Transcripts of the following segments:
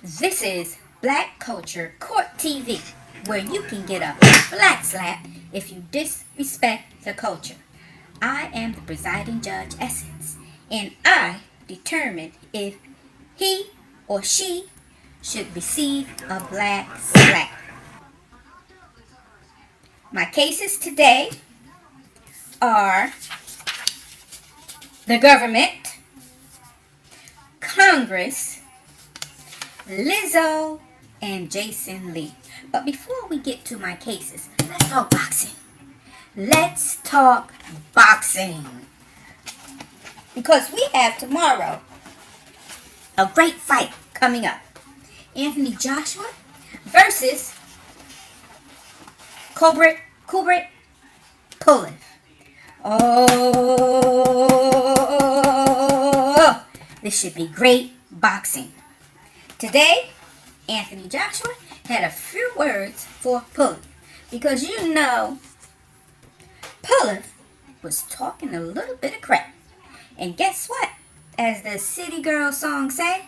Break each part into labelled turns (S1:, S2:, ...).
S1: This is Black Culture Court TV, where you can get a black slap if you disrespect the culture. I am the presiding judge, Essence, and I determine if he or she should receive a black slap. My cases today are the government, Congress, LIZZO, and Jason Lee. But before we get to my cases, let's talk boxing. Let's talk boxing. Because we have tomorrow a great fight coming up. Anthony Joshua versus Kubrick Pullin. Oh, this should be great boxing. Today, Anthony Joshua had a few words for Pullin because you know Pullin was talking a little bit of crap. And guess what? As the City Girl song say,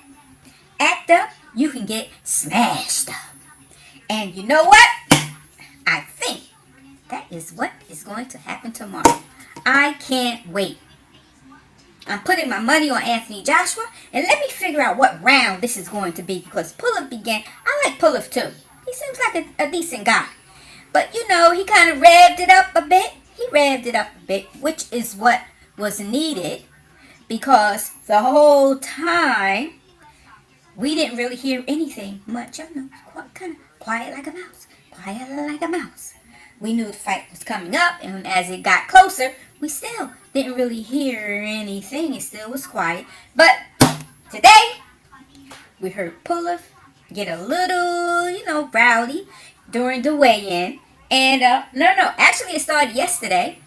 S1: act up, you can get smashed up. And you know what? I think that is what is going to happen tomorrow. I can't wait. I'm putting my money on Anthony Joshua, and let me figure out what round this is going to be because Pullin began. I like Pullin too. He seems like a decent guy. But you know, he kind of revved it up a bit. Which is what was needed because the whole time we didn't really hear anything much. I know, kind of quiet like a mouse. We knew the fight was coming up, and as it got closer, we still didn't really hear anything. It still was quiet. But today, we heard Pullin get a little, rowdy during the weigh-in. And, actually it started yesterday,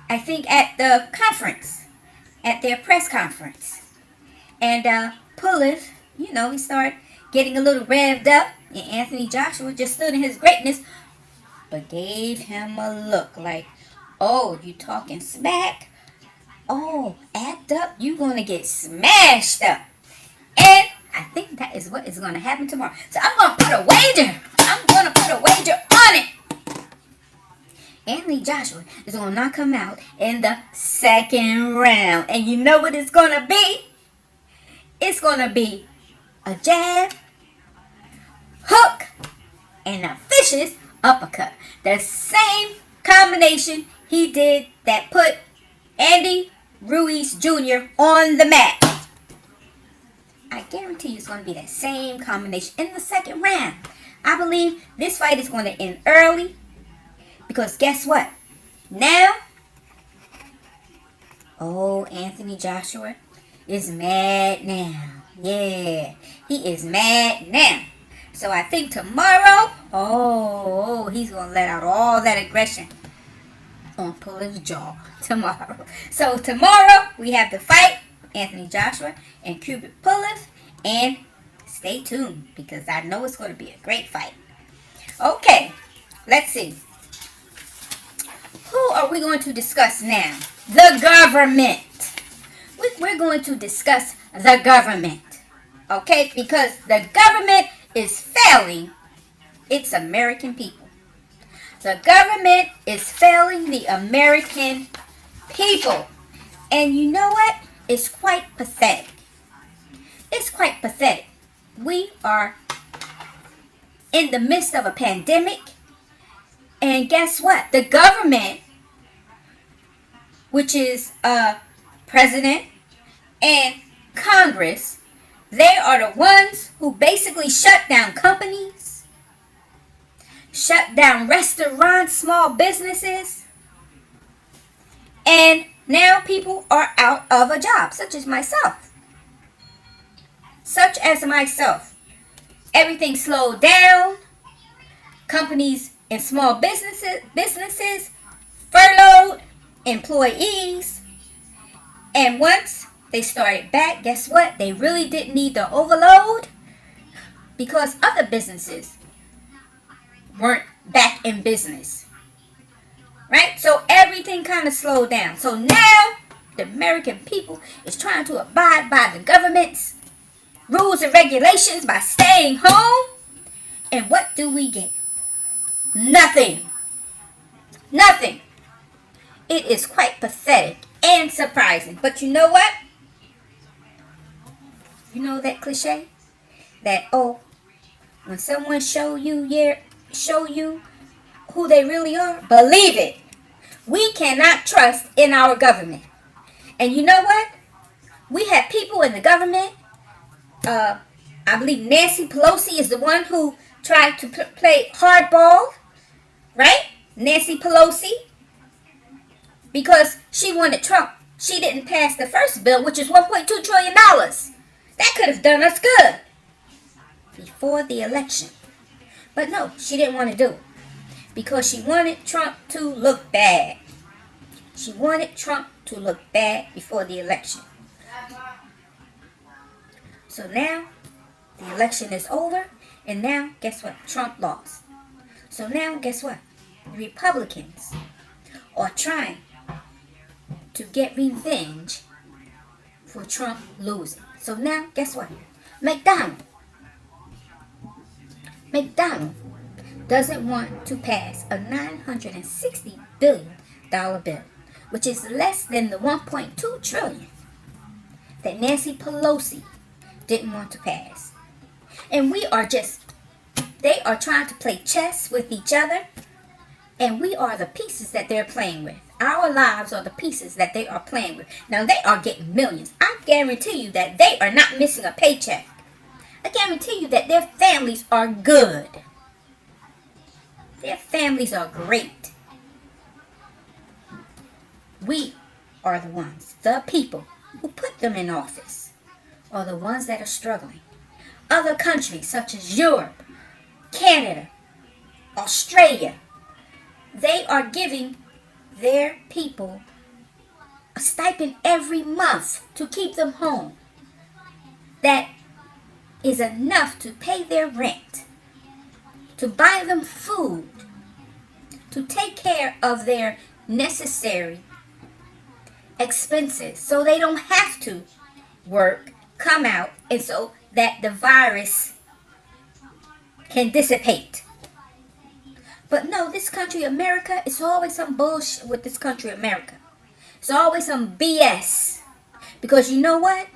S1: I think at the conference, at their press conference. And Pullin, he started getting a little revved up, and Anthony Joshua just stood in his greatness, but gave him a look like, oh, you talking smack? Oh, act up, you gonna get smashed up. And I think that is what is gonna happen tomorrow. So I'm gonna put a wager. On it. Anthony Joshua is gonna knock him out in the second round. And you know what it's gonna be? It's gonna be a jab, hook, and a vicious uppercut. The same combination he did that put Andy Ruiz Jr. on the mat. I guarantee you it's going to be that same combination in the second round. I believe this fight is going to end early because guess what? Now, Anthony Joshua is mad now. Yeah, he is mad now. So I think tomorrow, he's going to let out all that aggression on Pullin's jaw tomorrow. So tomorrow, we have the fight, Anthony Joshua and Kubrick Pullin. And stay tuned because I know it's going to be a great fight. Okay, let's see. Who are we going to discuss now? The government. We're going to discuss the government. Okay, because the government is failing its American people. The government is failing the American people. And you know what? It's quite pathetic. We are in the midst of a pandemic. And guess what? The government, which is president and Congress, they are the ones who basically shut down companies, shut down restaurants, small businesses, and now people are out of a job, such as myself. Everything slowed down. Companies and small businesses furloughed employees. And once they started back, guess what? They really didn't need the overload because other businesses weren't back in business. Right? So everything kind of slowed down. So now the American people is trying to abide by the government's rules and regulations by staying home. And what do we get? Nothing. Nothing. It is quite pathetic and surprising. But you know what? You know that cliche? That, oh, when someone show you who they really are, believe it. We cannot trust in our government. And you know what? We have people in the government. I believe Nancy Pelosi is the one who tried to play hardball, right? Nancy Pelosi, because she wanted Trump. She didn't pass the first bill, which is $1.2 trillion. That could have done us good before the election. But no, she didn't want to do it because she wanted Trump to look bad. She wanted Trump to look bad before the election. So now the election is over, and now guess what? Trump lost. So now guess what? The Republicans are trying to get revenge for Trump losing. So now guess what? McDonald doesn't want to pass a $960 billion bill, which is less than the $1.2 trillion that Nancy Pelosi didn't want to pass. And they are trying to play chess with each other, and we are the pieces that they're playing with. Our lives are the pieces that they are playing with. Now, they are getting millions. I guarantee you that they are not missing a paycheck. I guarantee you that their families are good. Their families are great. We are the ones, the people who put them in office, are the ones that are struggling. Other countries such as Europe, Canada, Australia, they are giving their people a stipend every month to keep them home. That is enough to pay their rent, to buy them food, to take care of their necessary expenses so they don't have to work, come out, and so that the virus can dissipate. But no, this country America, it's always some bullshit with this country America. It's always some BS. Because you know what?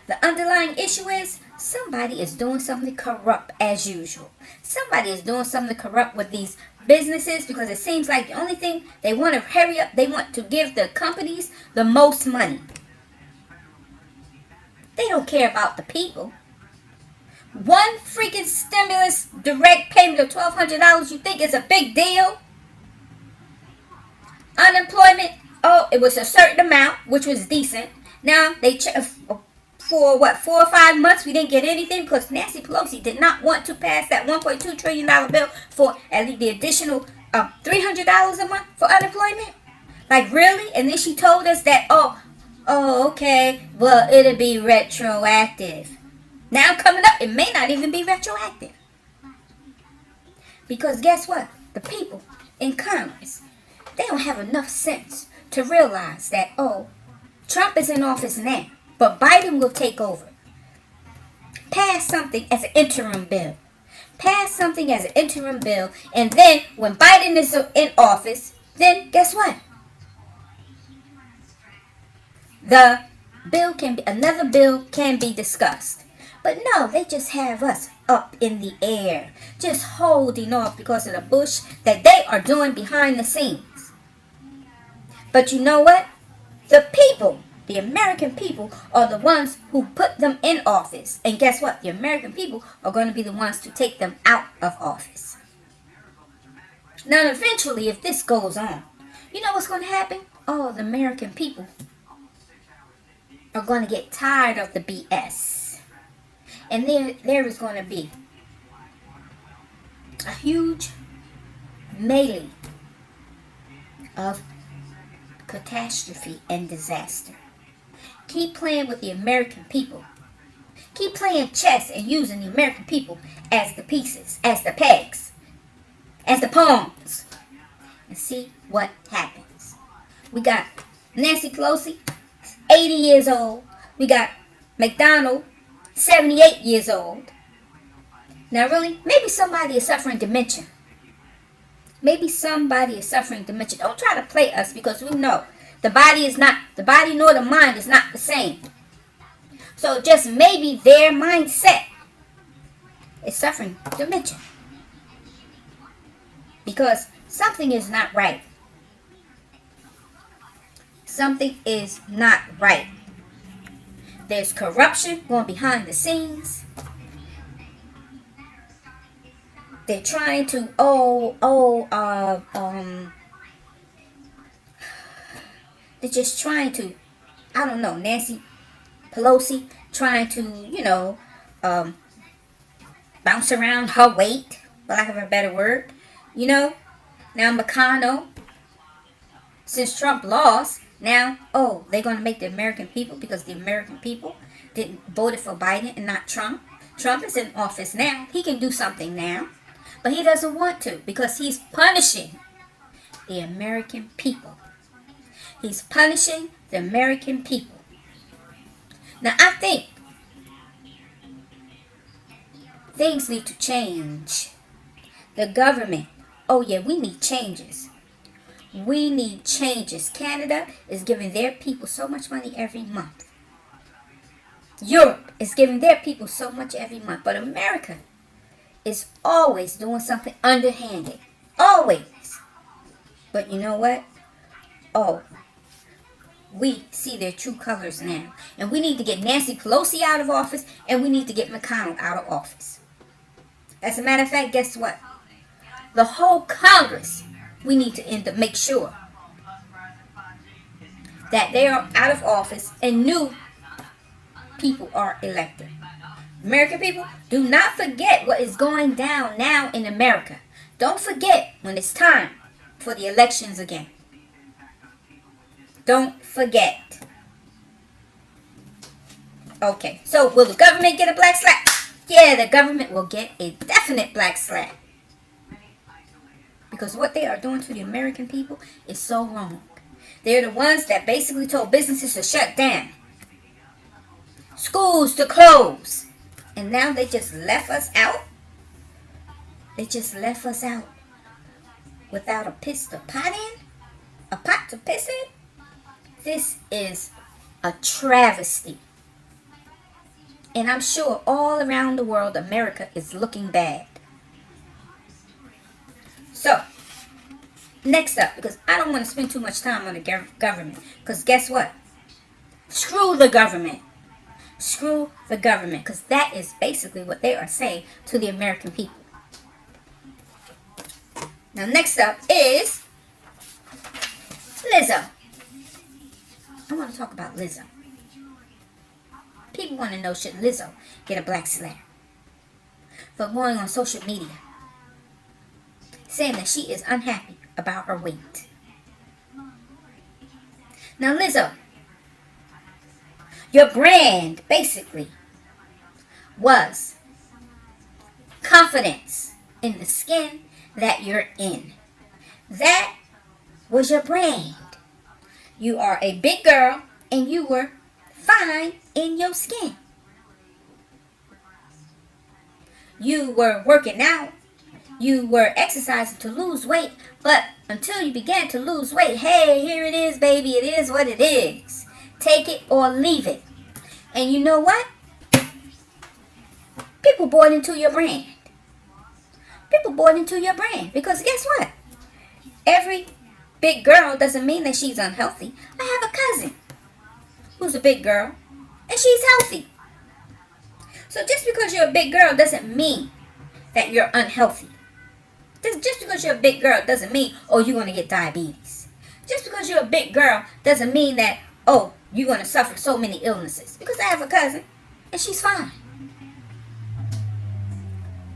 S1: The underlying issue is somebody is doing something corrupt as usual. Somebody is doing something corrupt with these businesses because it seems like the only thing they want to hurry up, they want to give the companies the most money. They don't care about the people. One freaking stimulus direct payment of $1,200, you think it's a big deal? Unemployment, oh, it was a certain amount, which was decent. Now, for 4 or 5 months, we didn't get anything because Nancy Pelosi did not want to pass that $1.2 trillion bill for at least the additional $300 a month for unemployment. Like, really? And then she told us that, okay, well, it'll be retroactive. Now coming up, it may not even be retroactive. Because guess what? The people in Congress, they don't have enough sense to realize that, Trump is in office now, but Biden will take over. Pass something as an interim bill. Pass something as an interim bill, and then when Biden is in office, then guess what? Another bill can be discussed. But no, they just have us up in the air, just holding off because of the bush that they are doing behind the scenes. But you know what? The people, the American people, are the ones who put them in office. And guess what? The American people are going to be the ones to take them out of office. Now, eventually, if this goes on, you know what's going to happen? The American people are going to get tired of the BS. And there is going to be a huge melee of catastrophe and disaster. Keep playing with the American people. Keep playing chess and using the American people as the pieces, as the pegs, as the pawns. And see what happens. We got Nancy Pelosi, 80 years old. We got McDonald. 78 years old. Now really, maybe somebody is suffering dementia. Maybe somebody is suffering dementia. Don't try to play us, because we know the body nor the mind is not the same. So just maybe their mindset is suffering dementia. Because something is not right. Something is not right. There's corruption going behind the scenes. They're trying to, they're just trying to, I don't know, Nancy Pelosi trying to, bounce around her weight, for lack of a better word. Now McConnell, since Trump lost, now, they're going to make the American people, because the American people didn't voted for Biden and not Trump. Trump is in office now. He can do something now, but he doesn't want to, because he's punishing the American people. He's punishing the American people. Now, I think things need to change. The government, we need changes. We need changes. Canada is giving their people so much money every month. Europe is giving their people so much every month. But America is always doing something underhanded. Always. But you know what? We see their true colors now. And we need to get Nancy Pelosi out of office, and we need to get McConnell out of office. As a matter of fact, guess what? The whole Congress, we need to make sure that they are out of office and new people are elected. American people, do not forget what is going down now in America. Don't forget when it's time for the elections again. Don't forget. Okay, so will the government get a black slap? Yeah, the government will get a definite black slap. Because what they are doing to the American people is so wrong. They're the ones that basically told businesses to shut down, schools to close, and now they just left us out. They just left us out without a piss to pot in, a pot to piss in. This is a travesty. And I'm sure all around the world, America is looking bad. So, next up, because I don't want to spend too much time on the government, because guess what? Screw the government. Screw the government, because that is basically what they are saying to the American people. Now, next up is LIZZO. I want to talk about LIZZO. People want to know, should LIZZO get a black slap for going on social media saying that she is unhappy about her weight. Now, LIZZO, your brand basically was confidence in the skin that you're in. That was your brand. You are a big girl and you were fine in your skin. You were working out. You were exercising to lose weight. But until you began to lose weight, hey, here it is, baby. It is what it is. Take it or leave it. And you know what? People bought into your brand. People bought into your brand. Because guess what? Every big girl doesn't mean that she's unhealthy. I have a cousin who's a big girl and she's healthy. So just because you're a big girl doesn't mean that you're unhealthy. Just because you're a big girl doesn't mean, you're going to get diabetes. Just because you're a big girl doesn't mean that, you're going to suffer so many illnesses. Because I have a cousin and she's fine.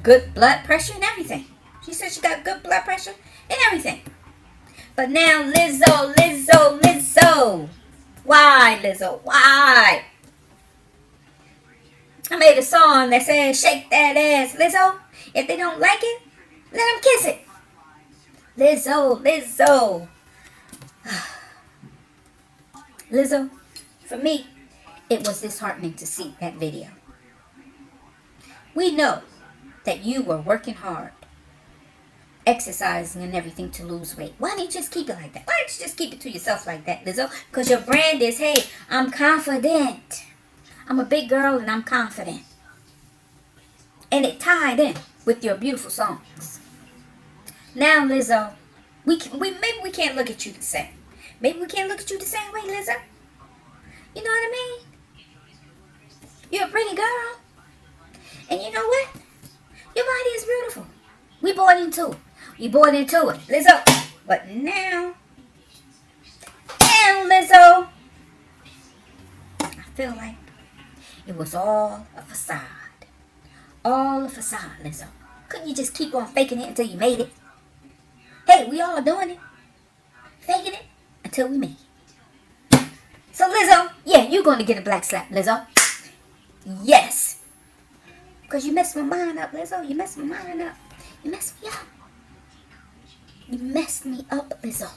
S1: Good blood pressure and everything. She said she got good blood pressure and everything. But now LIZZO, LIZZO, LIZZO. Why, LIZZO? Why? I made a song that says, shake that ass, LIZZO. If they don't like it, let them kiss it. LIZZO, LIZZO. LIZZO, for me, it was disheartening to see that video. We know that you were working hard, exercising and everything to lose weight. Why don't you just keep it like that? Why don't you just keep it to yourself like that, Lizzo? Because your brand is, hey, I'm confident. I'm a big girl and I'm confident. And it tied in with your beautiful songs. Now, Lizzo, maybe we can't look at you the same. Maybe we can't look at you the same way, Lizzo. You know what I mean? You're a pretty girl. And you know what? Your body is beautiful. We bought into it. We bought into it, Lizzo. But now, Lizzo, I feel like it was all a facade. All a facade, Lizzo. Couldn't you just keep on faking it until you made it? Hey, we all doing it. Faking it until we made it. So, Lizzo, yeah, you're going to get a black slap, Lizzo. Yes. Because you messed my mind up, Lizzo. You messed my mind up. You messed me up. You messed me up, Lizzo.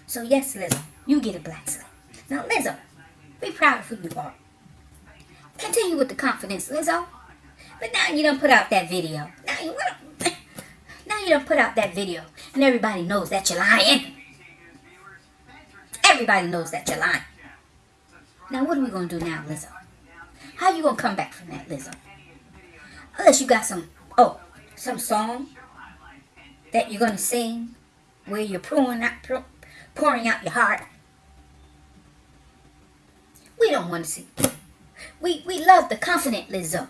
S1: So, yes, Lizzo, you get a black slap. Now, Lizzo, be proud of who you are. Continue with the confidence, Lizzo. But now you done put out that video. Now you done put out that video. And everybody knows that you're lying. Everybody knows that you're lying. Now what are we going to do now, Lizzo? How you going to come back from that, Lizzo? Unless you got some song that you're going to sing where you're pouring out your heart. We don't want to see. We love the confident Lizzo.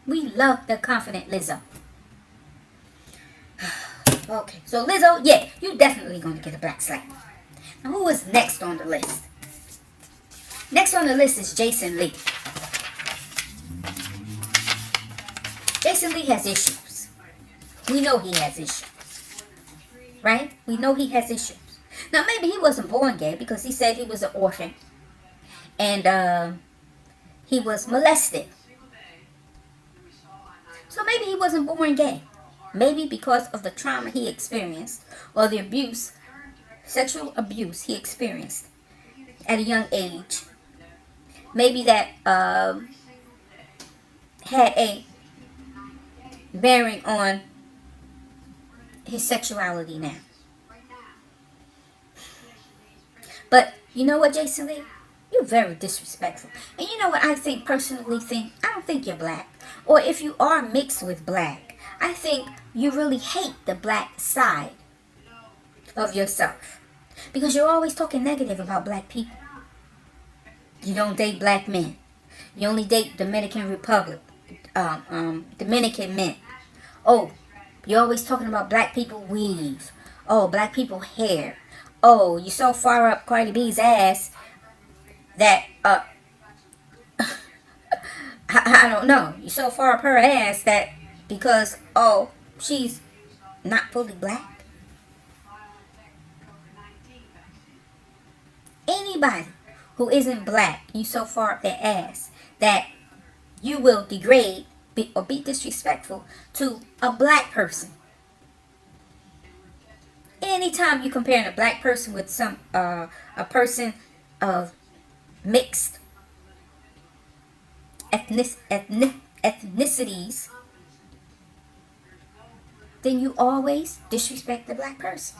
S1: We love the confident Lizzo. Okay, so Lizzo, yeah, you definitely going to get a black slap. Now, who is next on the list? Next on the list is Jason Lee. Jason Lee has issues. We know he has issues. Right? We know he has issues. Now, maybe he wasn't born gay because he said he was an orphan. And he was molested. So maybe he wasn't born gay. Maybe because of the trauma he experienced or the abuse, sexual abuse he experienced at a young age. Maybe that had a bearing on his sexuality now. But you know what, Jason Lee? You're very disrespectful. And you know what I personally think? I don't think you're black. Or if you are mixed with black, I think you really hate the black side of yourself. Because you're always talking negative about black people. You don't date black men. You only date Dominican men. Oh, you're always talking about black people weave. Oh, black people hair. Oh, you're so far up Cardi B's ass that I don't know. You're so far up her ass that because she's not fully black. Anybody who isn't black, you so far up their ass that you will degrade or be disrespectful to a black person. Anytime you comparing a black person with a person of mixed ethnicities, then you always disrespect the black person.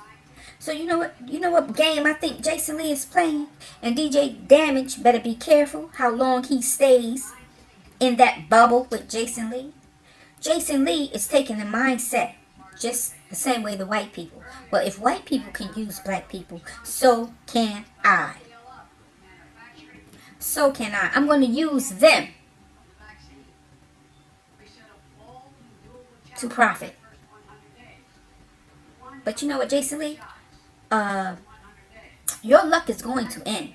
S1: So you know what game I think Jason Lee is playing? And DJ Damage better be careful how long he stays in that bubble with Jason Lee. Jason Lee is taking the mindset just the same way the white people. Well, if white people can use black people, so can I. So can I. I'm going to use them to profit. But you know what, Jason Lee? Your luck is going to end.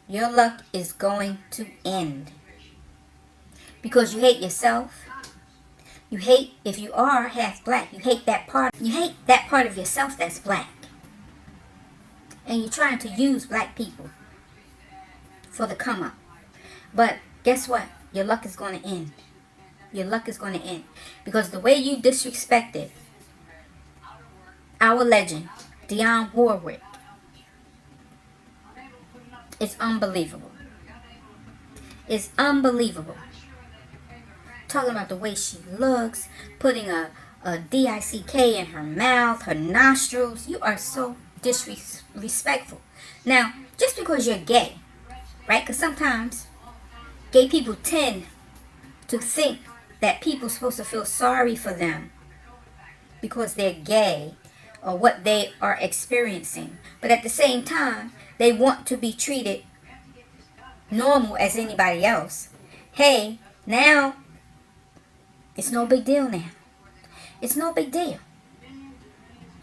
S1: Your luck is going to end. Because you hate yourself. You hate, if you are half black, you hate that part. You hate that part of yourself that's black. And you're trying to use black people for the come up. But guess what? Your luck is going to end. Your luck is going to end. Because the way you disrespected our legend, Dionne Warwick, It's unbelievable. It's unbelievable. Talking about the way she looks, putting a DICK in her mouth, her nostrils. You are so disrespectful. Now, just because you're gay, right? Because sometimes gay people tend to think that people are supposed to feel sorry for them because they're gay or what they are experiencing. But at the same time, they want to be treated normal as anybody else. Hey, now it's no big deal now. It's no big deal.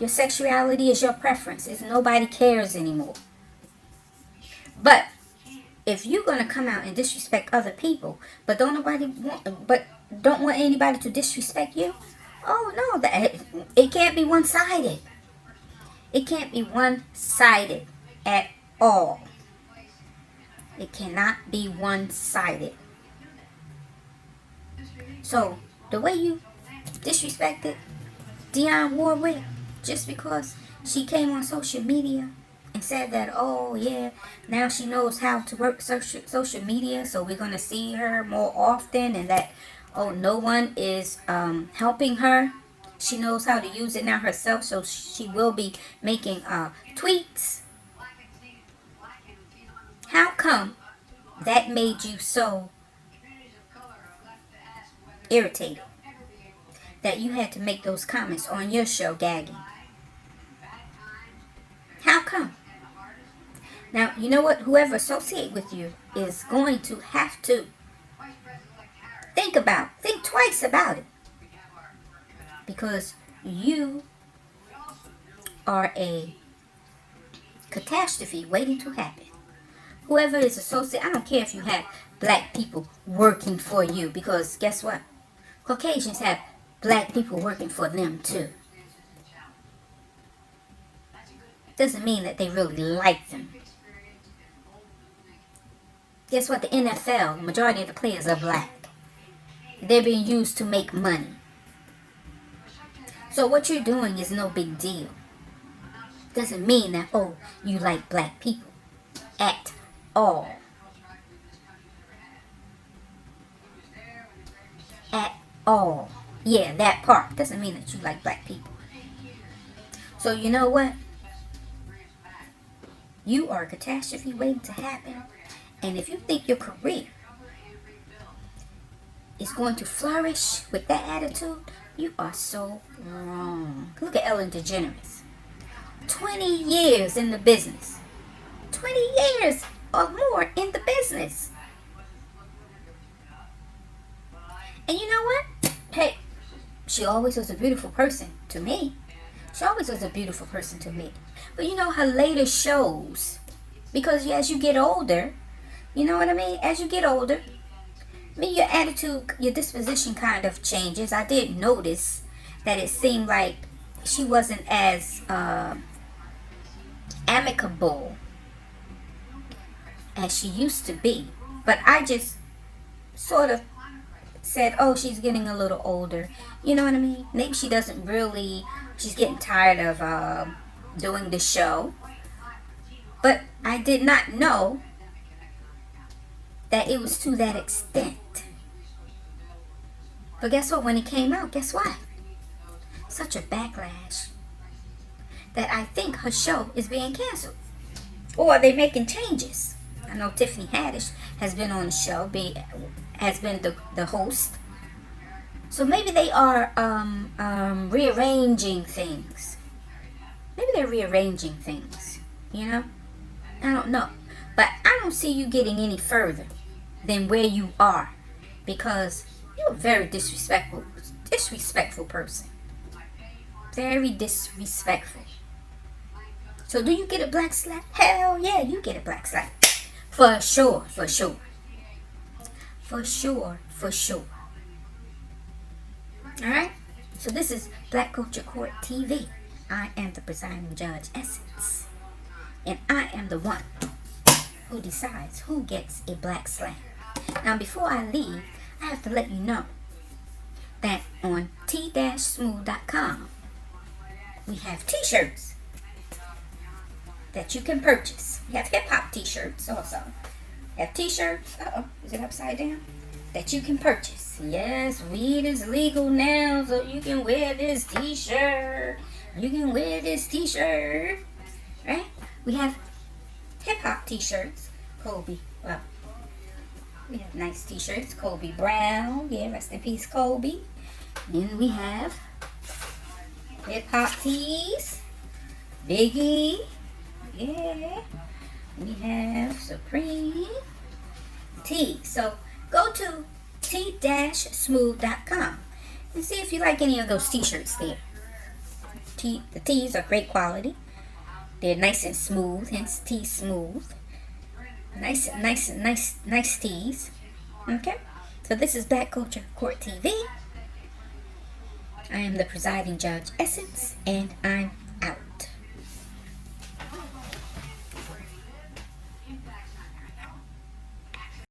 S1: Your sexuality is your preference. It's nobody cares anymore. But if you're gonna come out and disrespect other people, but don't want anybody to disrespect you, oh no, it can't be one-sided. It can't be one-sided at all. It cannot be one-sided. So the way you disrespected Dionne Warwick just because she came on social media and said that, oh yeah, now she knows how to work social media, so we're going to see her more often, and that, oh, no one is helping her. She knows how to use it now herself, so she will be making tweets. How come that made you so irritated that you had to make those comments on your show, gagging? How come? Now, you know what? Whoever associate with you is going to have to think twice about it. Because you are a catastrophe waiting to happen. Whoever is associated, I don't care if you have black people working for you, because guess what? Caucasians have black people working for them too. Doesn't mean that they really like them. Guess what? The NFL, the majority of the players are black. They're being used to make money. So what you're doing is no big deal. Doesn't mean that, oh, you like black people at all. At all. Yeah, that part doesn't mean that you like black people. So you know what? You are a catastrophe waiting to happen. And if you think your career is going to flourish with that attitude, you are so wrong. Look at Ellen DeGeneres. 20 years in the business. 20 years or more in the business. And you know what? Hey, she always was a beautiful person to me. She always was a beautiful person to me. But you know, her later shows, because as you get older, you know what I mean? As you get older, your attitude, your disposition kind of changes. I did notice that it seemed like she wasn't as amicable as she used to be. But I just sort of said, oh, she's getting a little older. You know what I mean? Maybe she doesn't really, she's getting tired of doing the show. But I did not know that it was to that extent. But guess what? When it came out, guess what? Such a backlash that I think her show is being canceled. Or are they making changes? I know Tiffany Haddish has been on the show, has been the host. So maybe they are rearranging things. Maybe they're rearranging things, you know? I don't know. But I don't see you getting any further than where you are, because you're a very disrespectful person. Very disrespectful. So do you get a black slap? Hell yeah, you get a black slap. For sure, for sure. For sure, for sure. Alright? So this is Black Culture Court TV. I am the presiding judge, Essence. And I am the one who decides who gets a black slap. Now before I leave, I have to let you know that on T-Smooth.com we have t-shirts. that you can purchase. We have hip-hop t-shirts also. We have t-shirts. Uh-oh, is it upside down? That you can purchase. Yes, weed is legal now, so you can wear this t-shirt. You can wear this t-shirt. Right? We have hip-hop t-shirts. Kobe. Well, we have nice t-shirts. Kobe Brown. Yeah, rest in peace, Kobe. Then we have hip-hop tees. Biggie. Yeah. We have Supreme tees. So go to t-smooth.com and see if you like any of those t-shirts there. The tees are great quality. They're nice and smooth, hence T Smooth. Nice tees. Okay? So this is Black Culture Court TV. I am the presiding judge, Essence, and I'm